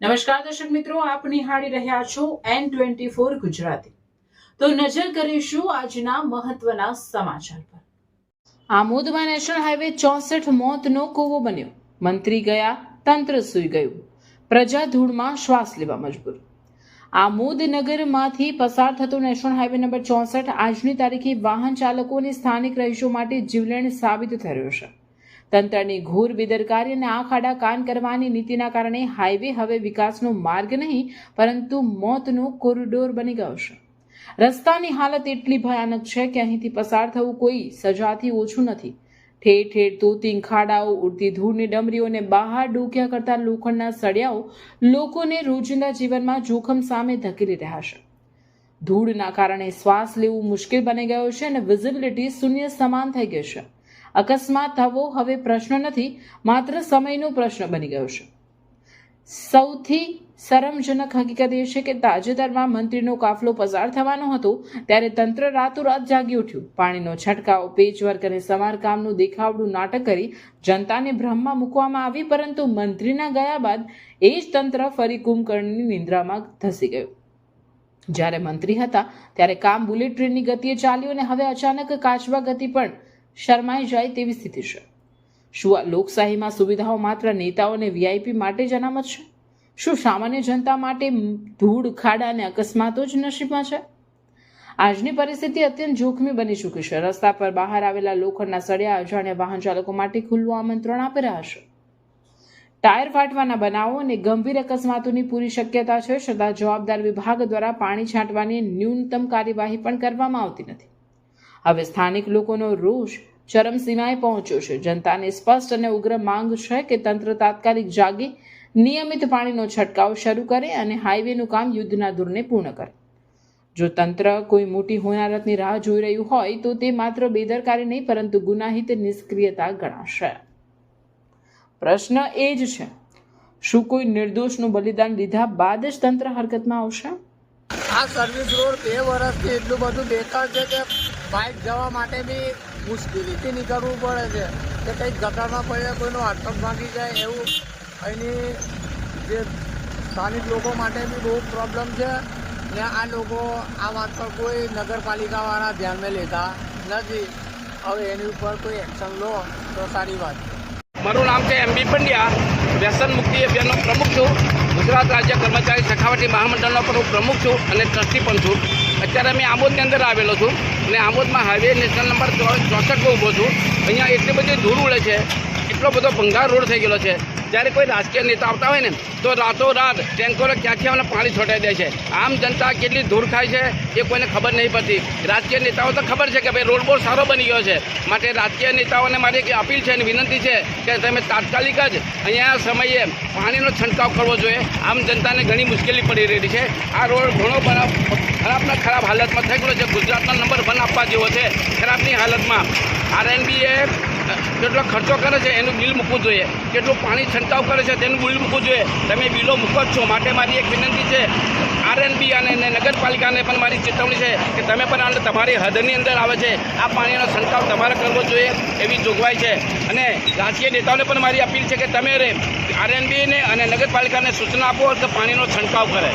નમસ્કાર દર્શક મિત્રો, આપ નિહાળી રહ્યા છો N24 ગુજરાતી। તો નજર કરીશું આજના મહત્વના સમાચાર પર। આમોદમાં નેશનલ હાઈવે 64 મોતનો કૂવો બન્યો, મંત્રી ગયા, તંત્ર સૂઈ ગયું, પ્રજા ધૂળમાં શ્વાસ લેવા મજબૂર। આમોદ નગરમાંથી પસાર થતો નેશનલ હાઈવે નંબર 64 આજની તારીખે વાહન ચાલકો અને સ્થાનિક રહીશો માટે જીવલેણ સાબિત થઈ રહ્યો છે। તંત્રની ઘોર બેદરકારી અને આંખ આડા કાન કરવાની નીતિના કારણે હાઈવે હવે વિકાસનો માર્ગ નહીં પરંતુ મોતનો કોરિડોર બની ગયો છે। રસ્તાની હાલત એટલી ભયાનક છે કે અહીંથી પસાર થવું કોઈ સજાથી ઓછું નથી। ઠેર ઠેર તોતિંગ ખાડાઓ, ઉડતી ધૂળની ડમરીઓ અને બહાર ડોક્યા કરતા લોખંડના સળિયાઓ લોકોને રોજિંદા જીવનમાં જોખમ સામે ધકેલી રહ્યા છે। ધૂળના કારણે શ્વાસ લેવું મુશ્કેલ બની ગયો છે અને વિઝિબિલિટી શૂન્ય સમાન થઈ ગઈ છે। અકસ્માત થવો હવે પ્રશ્ન નથી, માત્ર સમયનો પ્રશ્ન બની ગયો છે। સૌથી શરમજનક હકીકત એ છે કે તાજેતરમાં મંત્રીનો કાફલો પસાર થવાનો હતો ત્યારે તંત્ર રાતોરાત જાગી ઉઠ્યું। પાણીનો છંટકાવ, પેચવર્ક અને સમારકામનું દેખાવડું નાટક કરી જનતાને ભ્રમમાં મૂકવામાં આવી, પરંતુ મંત્રીના ગયા બાદ એ જ તંત્ર ફરી કુંભકર્ણની નિંદ્રામાં ધસી ગયું। જ્યારે મંત્રી હતા ત્યારે કામ બુલેટ ટ્રેનની ગતિએ ચાલ્યું અને હવે અચાનક કાચબા ગતિ પણ શરમાઈ જાય તેવી સ્થિતિ છે। શું આ લોકશાહીમાં સુવિધાઓ માત્ર નેતાઓ અને વીઆઈપી માટે જ અનામત છે? શું સામાન્ય જનતા માટે ધૂળ, ખાડા અને અકસ્માતો જ નસીબમાં છે? આજની પરિસ્થિતિ અત્યંત જોખમી બની ચૂકી છે। રસ્તા પર બહાર આવેલા લોખંડના સળિયા અજાણ્યા વાહન ચાલકો માટે ખુલ્લું આમંત્રણ આપી રહ્યા છે। ટાયર ફાટવાના બનાવો અને ગંભીર અકસ્માતોની પૂરી શક્યતા છે, છતાં જવાબદાર વિભાગ દ્વારા પાણી છાંટવાની ન્યૂનતમ કાર્યવાહી પણ કરવામાં આવતી નથી। હવે સ્થાનિક લોકોનો રોષ ચરમસીમાએ પહોંચ્યો છે। જનતાને સ્પષ્ટ અને ઉગ્ર માંગ છે કે તંત્ર તાત્કાલિક જાગી નિયમિત પાણીનો છંટકાવ શરૂ કરે અને હાઈવેનું કામ યુદ્ધના ધોરણે પૂર્ણ કરે। જો તંત્ર કોઈ મોટી હોનારતની રાહ જોઈ રહ્યું હોય તો તે માત્ર બેદરકારી નહીં પરંતુ ગુનાહિત નિષ્ક્રિયતા ગણાશે। પ્રશ્ન એ જ છે, શું કોઈ નિર્દોષનું બલિદાન લીધા બાદ જ તંત્ર હરકતમાં આવશે? આ સર્વિસ રોડ 2 વર્ષથી એટલું બધું બેકાર છે કે બાઇક જવા માટે બી મુશ્કેલીથી નીકળવું પડે છે કે કંઈક ગટરમાં પડે, કોઈનો હાથ પગ ભાંગી જાય એવું અહીંની જે સ્થાનિક લોકો માટે બી બહુ પ્રોબ્લેમ છે ને આ લોકો આ વાત પર કોઈ નગરપાલિકાવાળા ધ્યાનમાં લેતા નથી। હવે એની ઉપર કોઈ એક્શન લો તો સારી વાત છે। મારું નામ છે MB પંડ્યા, વ્યસન મુક્તિ અભિયાનનો પ્રમુખ છું। ગુજરાત રાજ્ય કર્મચારી સખાવટી મહામંડળનો પણ હું પ્રમુખ છું અને ટ્રસ્ટી પણ છું। અત્યારે મેં આમોદની અંદર આવેલો છું અને આમોદમાં હાઈવે નેશનલ નંબર 64 પર ઊભો છું। અહીંયા એટલી બધી ધૂળ ઉડે છે, એટલો બધો ભંગાર રોડ થઈ ગયેલો છે। જ્યારે કોઈ રાજકીય નેતા આવતા હોય ને તો રાતોરાત ટેન્કરો ક્યાંથી આમને પાણી છોટાઈ દે છે। આમ જનતા કેટલી ધૂળ ખાય છે એ કોઈને ખબર નહીં પડતી। રાજકીય નેતાઓ તો ખબર છે કે ભાઈ રોડ બહુ સારો બની ગયો છે, માટે રાજકીય નેતાઓને મારી એક અપીલ છે અને વિનંતી છે કે તમે તાત્કાલિક જ અહીંયા સમયે પાણીનો છંટકાવ કરવો જોઈએ। આમ જનતાને ઘણી મુશ્કેલી પડી રહી છે। આ રોડ ઘણો ખરાબના ખરાબ હાલતમાં થઈ ગયો છે। ગુજરાતનો નંબર 1 આપવા જેવો છે ખરાબની હાલતમાં। RNB એ કેટલો ખર્ચો કરે છે એનું બિલ મૂકવું જોઈએ, કેટલું પાણી છંટકાવ કરે છે તેનું બિલ મૂકવું જોઈએ। તમે બિલો મૂકો જ છો, માટે મારી એક વિનંતી છે RNB અને નગરપાલિકાને પણ મારી ચેતવણી છે કે તમે પણ તમારી હદની અંદર આવે છે આ પાણીનો છંટકાવ તમારે કરવો જોઈએ એવી જોગવાઈ છે। અને રાજકીય નેતાઓને પણ મારી અપીલ છે કે તમે RNB ને અને નગરપાલિકાને સૂચના આપો કે પાણીનો છંટકાવ કરે।